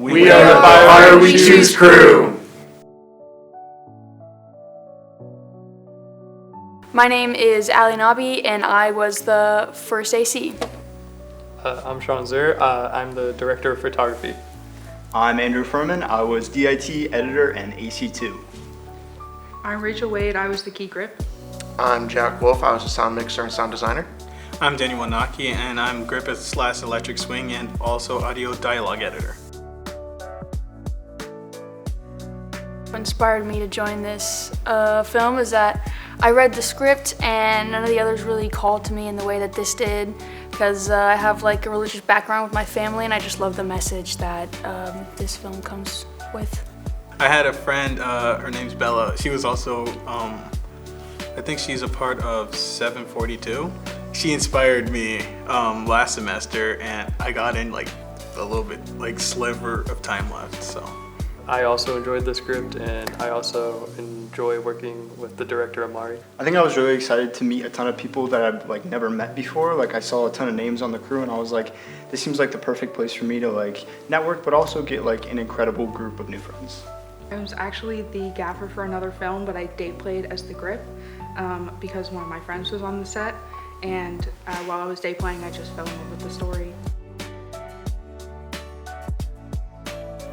We are the Fire We Choose crew. My name is Ali Nabi, and I was the first AC. I'm Sean Zur. I'm the director of photography. I'm Andrew Furman. I was DIT editor and AC2. I'm Rachel Wade. I was the key grip. I'm Jack Wolf. I was a sound mixer and sound designer. I'm Daniel Wanaki, and I'm Grippeth / Electric Swing and also audio dialogue editor. What inspired me to join this film is that I read the script and none of the others really called to me in the way that this did, because I have like a religious background with my family and I just love the message that this film comes with. I had a friend, her name's Bella. She was also, I think she's a part of 742. She inspired me last semester, and I got in like a little bit like sliver of time left, so. I also enjoyed the script, and I also enjoy working with the director Amari. I think I was really excited to meet a ton of people that I've like never met before. Like I saw a ton of names on the crew and I was like, this seems like the perfect place for me to like network, but also get like an incredible group of new friends. I was actually the gaffer for another film, but I day played as the grip because one of my friends was on the set. And while I was day playing, I just fell in love with the story.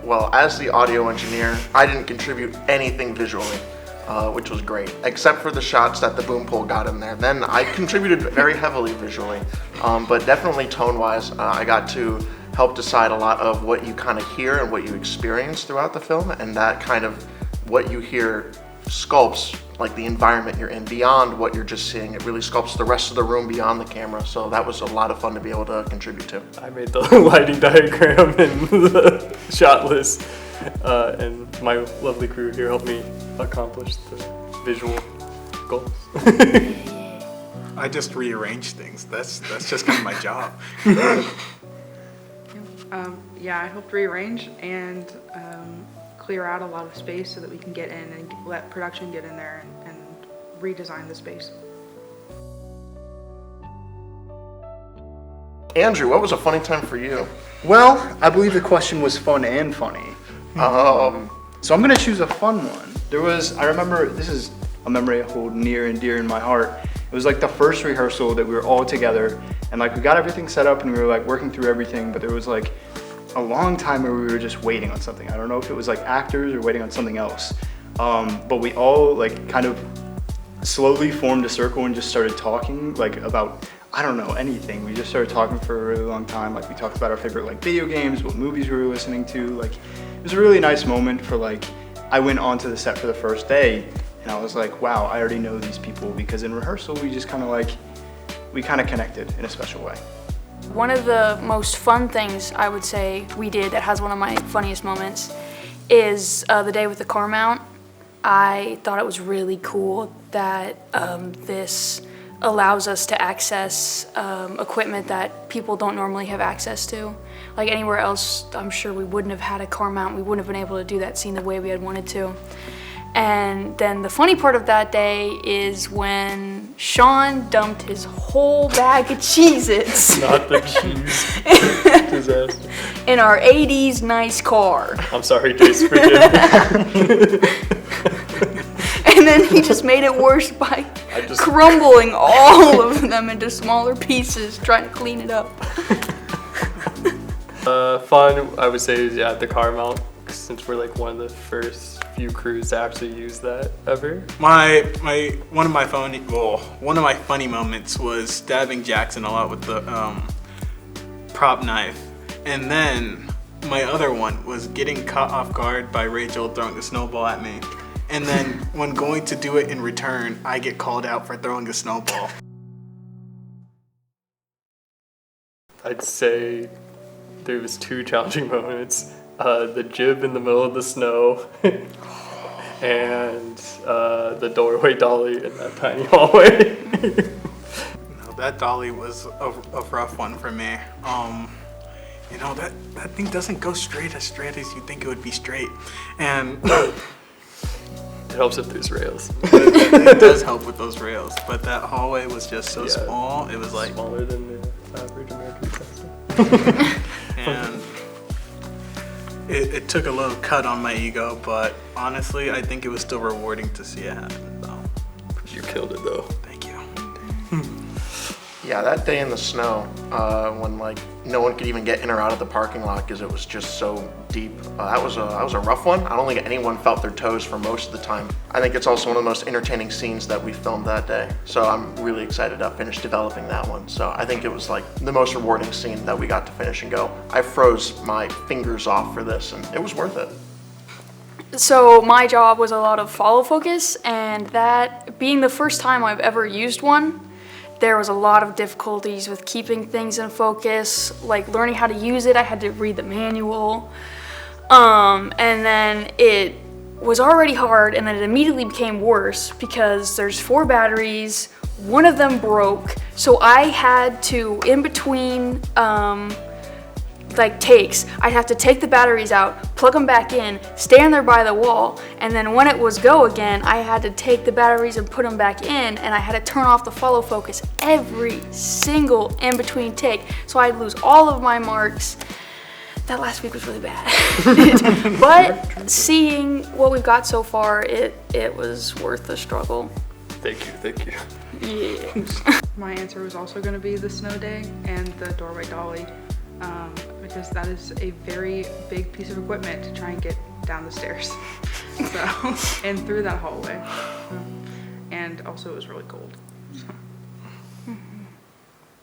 Well, as the audio engineer, I didn't contribute anything visually, which was great, except for the shots that the boom pole got in there. Then I contributed very heavily visually, but definitely tone-wise, I got to help decide a lot of what you kind of hear and what you experience throughout the film, and that kind of what you hear sculpts like the environment you're in beyond what you're just seeing. It really sculpts the rest of the room beyond the camera, so that was a lot of fun to be able to contribute to. I made the lighting diagram and the shot list, and my lovely crew here helped me accomplish the visual goals. I just rearrange things. That's just kind of my job. Yeah, I helped rearrange and clear out a lot of space so that we can get in and let production get in there and redesign the space. Andrew, what was a funny time for you? Well, I believe the question was fun and funny. So I'm gonna choose a fun one. I remember, this is a memory I hold near and dear in my heart. It was like the first rehearsal that we were all together and like we got everything set up and we were like working through everything, but there was like a long time where we were just waiting on something. I don't know if it was like actors or waiting on something else. But we all like kind of slowly formed a circle and just started talking like about, I don't know, anything. We just started talking for a really long time. Like we talked about our favorite like video games, what movies we were listening to. Like it was a really nice moment for like, I went onto the set for the first day and I was like, wow, I already know these people, because in rehearsal we just kind of like, we kind of connected in a special way. One of the most fun things I would say we did that has one of my funniest moments is the day with the car mount. I thought it was really cool that this allows us to access equipment that people don't normally have access to. Like anywhere else, I'm sure we wouldn't have had a car mount. We wouldn't have been able to do that scene the way we had wanted to. And then the funny part of that day is when Sean dumped his whole bag of Cheez-Its Not the cheese. Disaster. in our 80s nice car. I'm sorry, Jace, forgive me. And then he just made it worse by crumbling all of them into smaller pieces, trying to clean it up. Fun, I would say, is the car mount, since we're like one of the first few crews to actually use that ever. One of my funny moments was stabbing Jackson a lot with the prop knife, and then my other one was getting caught off guard by Rachel throwing a snowball at me, and then when going to do it in return, I get called out for throwing a snowball. I'd say there was two challenging moments. The jib in the middle of the snow and the doorway dolly in that tiny hallway. No, that dolly was a rough one for me. You know, that thing doesn't go straight as you think it would be straight. And it helps if there's rails. It does help with those rails, but that hallway was just so small. It was like smaller than the average American Tesla. And it took a little cut on my ego, but honestly, I think it was still rewarding to see it happen. So, You killed it though. thank you. Yeah, that day in the snow, when like no one could even get in or out of the parking lot because it was just so deep. That was a rough one. I don't think anyone felt their toes for most of the time. I think it's also one of the most entertaining scenes that we filmed that day. So I'm really excited to finish developing that one. So I think it was like the most rewarding scene that we got to finish and go. I froze my fingers off for this, and it was worth it. So my job was a lot of follow focus, and that being the first time I've ever used one, there was a lot of difficulties with keeping things in focus, like learning how to use it. I had to read the manual. And then it was already hard, and then it immediately became worse because there's 4 batteries, one of them broke, so I had to, in between takes, I'd have to take the batteries out, plug them back in, stand there by the wall, and then when it was go again, I had to take the batteries and put them back in, and I had to turn off the follow focus every single in-between take, so I'd lose all of my marks. That last week was really bad. But seeing what we've got so far, it was worth the struggle. Thank you. Yeah. My answer was also going to be the snow day and the doorway dolly, because that is a very big piece of equipment to try and get down the stairs, so, and through that hallway, and also it was really cold.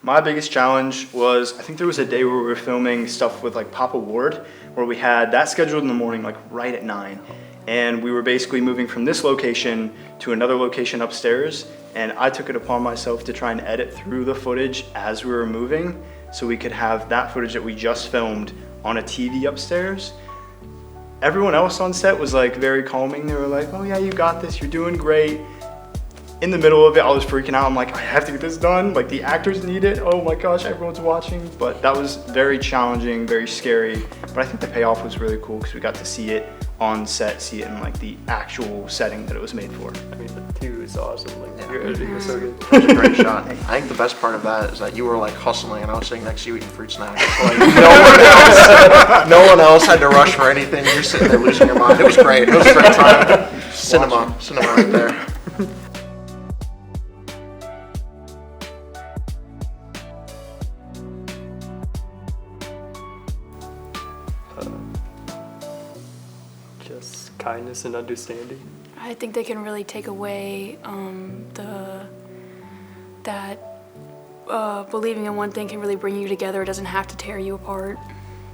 My biggest challenge was, I think there was a day where we were filming stuff with like Papa Ward, where we had that scheduled in the morning, like right at 9. And we were basically moving from this location to another location upstairs. And I took it upon myself to try and edit through the footage as we were moving, so we could have that footage that we just filmed on a TV upstairs. Everyone else on set was like very calming. They were like, oh yeah, you got this, you're doing great. In the middle of it, I was freaking out. I'm like, I have to get this done. Like, the actors need it. Oh my gosh, everyone's watching. But that was very challenging, very scary. But I think the payoff was really cool because we got to see it on set, see it in like the actual setting that it was made for. I mean, the 2 is awesome. Like, your editing was so good. It was a great shot. I think the best part of that is that you were like hustling and I was sitting next to you eating fruit snacks. Like, no one else had to rush for anything. You're sitting there losing your mind. It was great. It was a great time. Cinema right there. Just kindness and understanding. I think they can really take away believing in one thing can really bring you together. It doesn't have to tear you apart.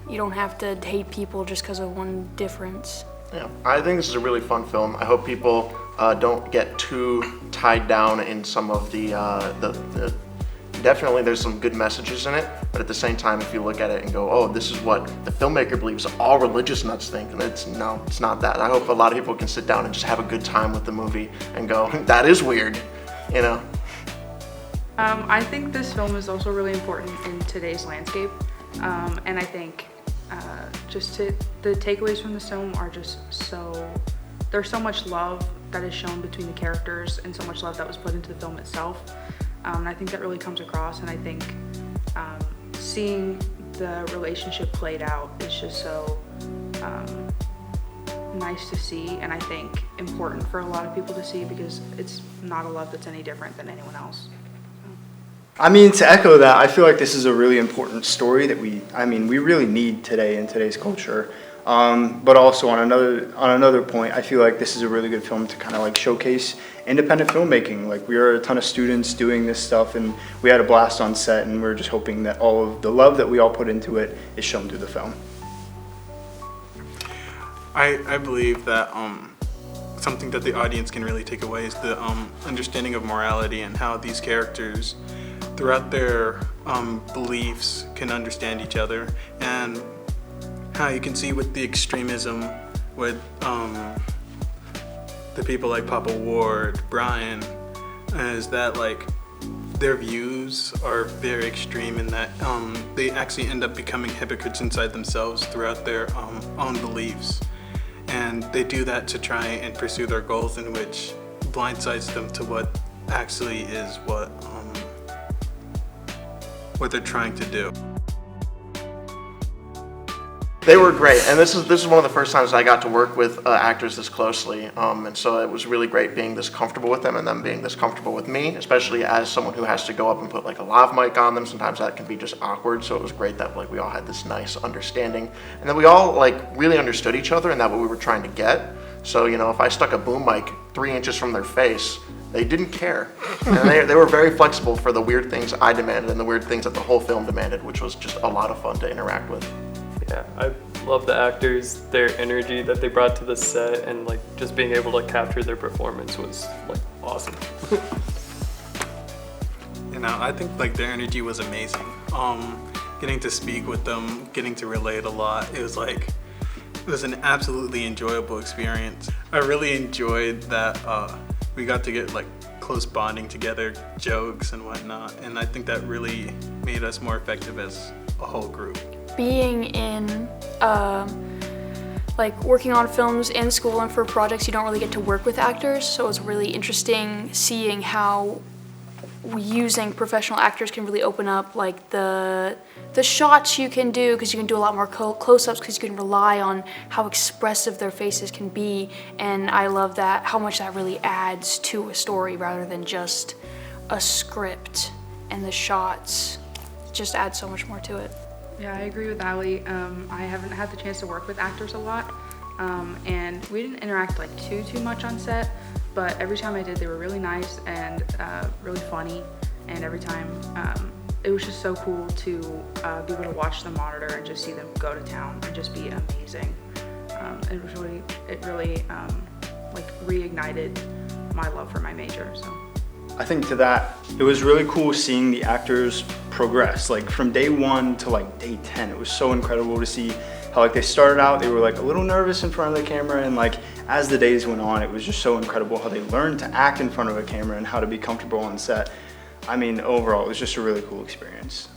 You don't have to hate people just because of one difference. Yeah, I think this is a really fun film. I hope people don't get too tied down in some of the definitely there's some good messages in it, but at the same time, if you look at it and go, oh, this is what the filmmaker believes all religious nuts think, and it's not that. I hope a lot of people can sit down and just have a good time with the movie and go, that is weird, you know? I think this film is also really important in today's landscape, and I think the takeaways from this film are just there's so much love that is shown between the characters and so much love that was put into the film itself. And I think that really comes across, and I think seeing the relationship played out is just so nice to see, and I think important for a lot of people to see because it's not a love that's any different than anyone else. I mean, to echo that, I feel like this is a really important story that we really need today in today's culture. But also on another point, I feel like this is a really good film to kind of like showcase independent filmmaking. Like, we are a ton of students doing this stuff, and we had a blast on set, and we're just hoping that all of the love that we all put into it is shown through the film. I believe that something that the audience can really take away is the understanding of morality and how these characters, throughout their beliefs, can understand each other, and how you can see with the extremism with the people like Papa Ward, Brian, is that like their views are very extreme in that they actually end up becoming hypocrites inside themselves throughout their own beliefs. And they do that to try and pursue their goals, in which blindsides them to what actually is what they're trying to do. They were great, and this is one of the first times I got to work with actors this closely, and so it was really great being this comfortable with them and them being this comfortable with me, especially as someone who has to go up and put like a lav mic on them. Sometimes that can be just awkward, so it was great that like we all had this nice understanding, and that we all like really understood each other and that what we were trying to get. So if I stuck a boom mic 3 inches from their face, they didn't care, and they were very flexible for the weird things I demanded and the weird things that the whole film demanded, which was just a lot of fun to interact with. Yeah, I love the actors, their energy that they brought to the set, and like just being able to capture their performance was like awesome. I think like their energy was amazing. Getting to speak with them, getting to relate a lot, it was an absolutely enjoyable experience. I really enjoyed that we got to get like close bonding together, jokes and whatnot, and I think that really made us more effective as a whole group. Being in like working on films in school and for projects, you don't really get to work with actors, so it's really interesting seeing how using professional actors can really open up like the shots you can do, because you can do a lot more close-ups, because you can rely on how expressive their faces can be, and I love that, how much that really adds to a story rather than just a script, and the shots just add so much more to it. Yeah, I agree with Ali. I haven't had the chance to work with actors a lot, and we didn't interact like too much on set, but every time I did, they were really nice and really funny, and every time it was just so cool to be able to watch them monitor and just see them go to town and just be amazing. It really like reignited my love for my major. So. I think to that, it was really cool seeing the actors progress, like from day 1 to like day 10. It was so incredible to see how like they started out, they were like a little nervous in front of the camera, and like as the days went on, it was just so incredible how they learned to act in front of a camera and how to be comfortable on set. I mean, overall, it was just a really cool experience.